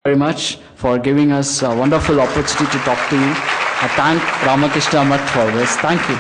very much for giving us a wonderful opportunity to talk to you. I thank Ramakrishna Mutt for this. Thank you.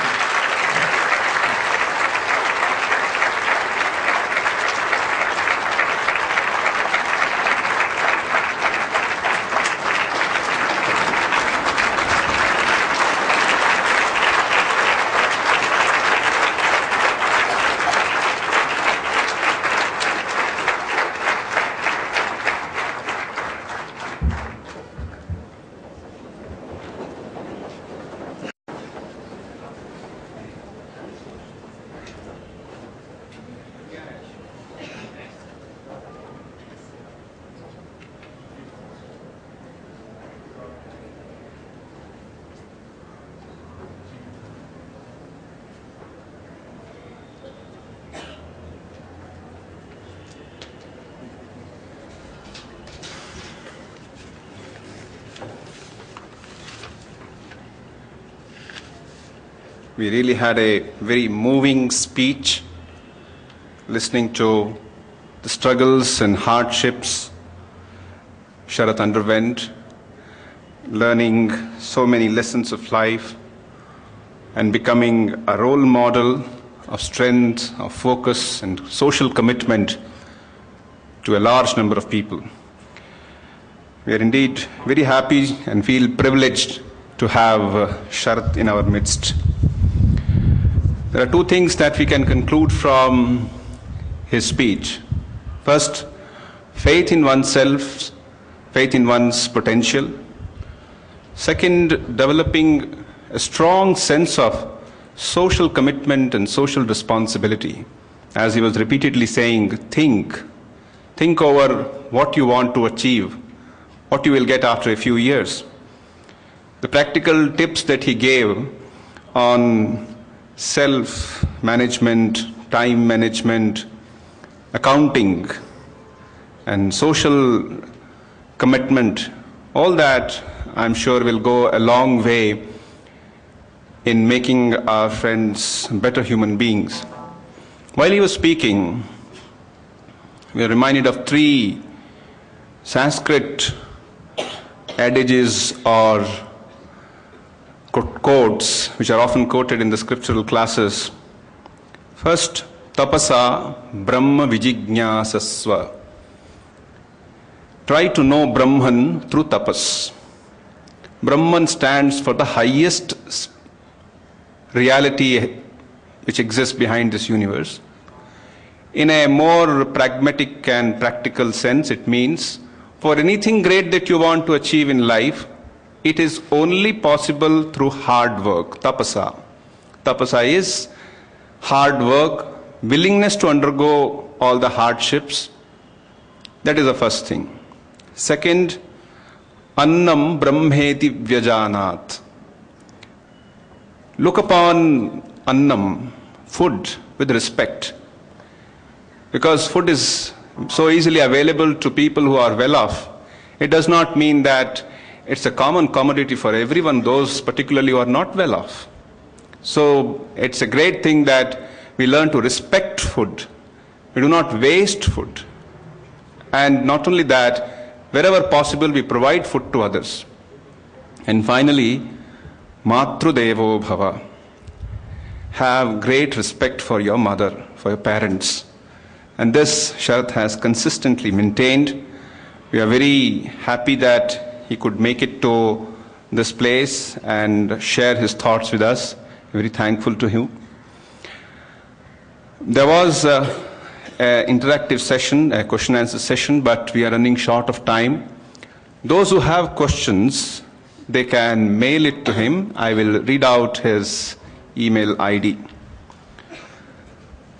We really had a very moving speech, listening to the struggles and hardships Sharath underwent, learning so many lessons of life, and becoming a role model of strength, of focus, and social commitment to a large number of people. We are indeed very happy and feel privileged to have Sharath in our midst. There are two things that we can conclude from his speech. First, faith in oneself, faith in one's potential. Second, developing a strong sense of social commitment and social responsibility. As he was repeatedly saying, think over what you want to achieve, what you will get after a few years. The practical tips that he gave on self-management, time management, accounting, and social commitment, all that I'm sure will go a long way in making our friends better human beings. While he was speaking, we are reminded of three Sanskrit adages or quotes which are often quoted in the scriptural classes. First, tapasa brahma vijijñāsasva. Try to know Brahman through tapas. Brahman stands for the highest reality which exists behind this universe. In a more pragmatic and practical sense, it means for anything great that you want to achieve in life, it is only possible through hard work, tapasa. Tapasa is hard work, willingness to undergo all the hardships. That is the first thing. Second, annam brahmeti vyajanat. Look upon annam, food, with respect. Because food is so easily available to people who are well off, it does not mean that it's a common commodity for everyone, those particularly who are not well off. So it's a great thing that we learn to respect food. We do not waste food. And not only that, wherever possible, we provide food to others. And finally, matru devo bhava. Have great respect for your mother, for your parents. And this Sharath has consistently maintained. We are very happy that he could make it to this place and share his thoughts with us. Very thankful to him. There was an interactive session, a question and answer session, but we are running short of time. Those who have questions, they can mail it to him. I will read out his email ID.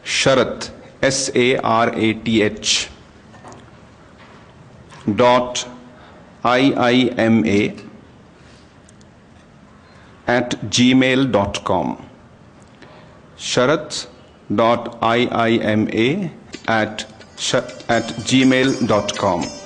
Sharath, SARATH .iima@gmail.com. Sharath.iima@gmail.com.